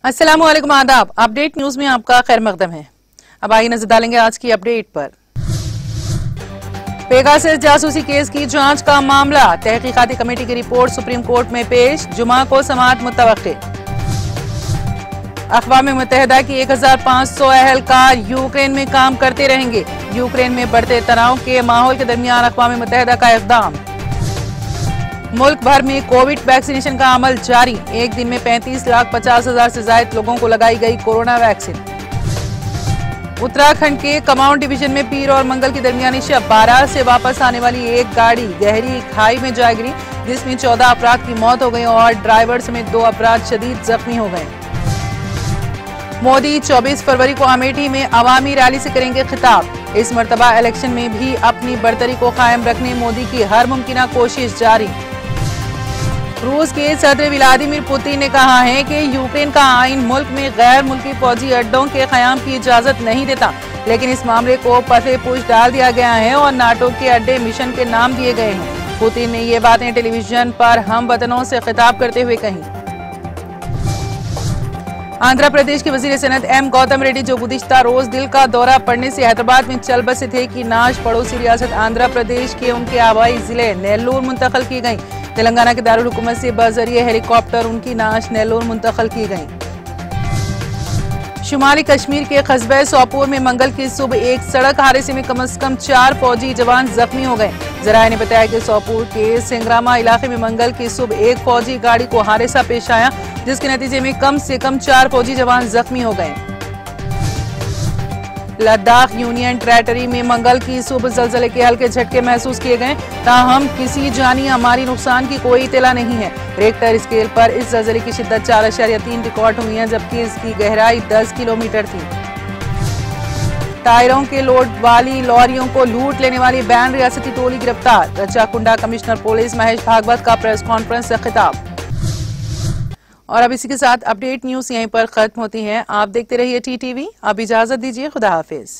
अस्सलाम वालेकुम, आदाब। अपडेट न्यूज में आपका खैर मकदम है। अब आइए नजर डालेंगे आज की अपडेट पर। पेगासस जासूसी केस की जांच का मामला, तहकीकाती कमेटी की रिपोर्ट सुप्रीम कोर्ट में पेश, जुमा को समाअत मुतवक्किल। अक़वाम मुत्तहिदा की 1500 अहलकार यूक्रेन में काम करते रहेंगे। यूक्रेन में बढ़ते तनाव के माहौल के दरमियान अक़वाम मुत्तहिदा का इक़दाम। मुल्क भर में कोविड वैक्सीनेशन का अमल जारी, एक दिन में 35,50,000 से ज्यादा लोगों को लगाई गई कोरोना वैक्सीन। उत्तराखंड के कमाऊं डिवीजन में पीर और मंगल की दरमियानी शब बारात से वापस आने वाली एक गाड़ी गहरी खाई में जा गिरी, जिसमें 14 अफराद की मौत हो गई और ड्राइवर समेत 2 अफराद शदीद जख्मी हो गए। मोदी 24 फरवरी को अमेठी में अवामी रैली से करेंगे खिताब। इस मरतबा इलेक्शन में भी अपनी बरतरी को कायम रखने मोदी की हर मुमकिन कोशिश जारी। रूस के सदर व्लादिमीर पुतिन ने कहा है कि यूक्रेन का आइन मुल्क में गैर मुल्की फौजी अड्डों के क़याम की इजाजत नहीं देता, लेकिन इस मामले को पते पुश डाल दिया गया है और नाटो के अड्डे मिशन के नाम दिए गए हैं। पुतिन ने ये बातें टेलीविजन पर हम वतनों से खिताब करते हुए कही। आंध्र प्रदेश के वजीर सनत एम गौतम रेड्डी, जो गुज़िश्ता रोज दिल का दौरा पड़ने से हैदराबाद में चल बसे थे, की नाश पड़ोसी रियासत आंध्र प्रदेश के उनके आबाई जिले नेल्लूर मुंतकिल की गई। तेलंगाना के दारुल हुकूमत से बजरिए हेलीकॉप्टर उनकी नाश नेल्लूर मुंतकिल की गई। शुमाली कश्मीर के कस्बे सोपोर में मंगल की सुबह एक सड़क हादसे में कम से कम 4 फौजी जवान जख्मी हो गए। जराये ने बताया कि सोपोर के सिंगरामा इलाके में मंगल की सुबह एक फौजी गाड़ी को हादसा पेश आया, जिसके नतीजे में कम से कम 4 फौजी जवान जख्मी हो गए। लद्दाख यूनियन टेरेटरी में मंगल की सुबह जलजले के हल्के झटके महसूस किए गए, ताहम किसी जानी हमारी नुकसान की कोई इत्तला नहीं है। रेक्टर स्केल पर इस जलजले की शिद्दत 4.3 रिकॉर्ड हुई है, जबकि इसकी गहराई 10 किलोमीटर थी। टायरों के लोड वाली लॉरियों को लूट लेने वाली बैन रियासती टोली गिरफ्तार। रचाकुंडा कमिश्नर पुलिस महेश भागवत का प्रेस कॉन्फ्रेंस से खिताब। और अब इसी के साथ अपडेट न्यूज यहीं पर खत्म होती है। आप देखते रहिए TTV। अब इजाजत दीजिए, खुदा हाफिज।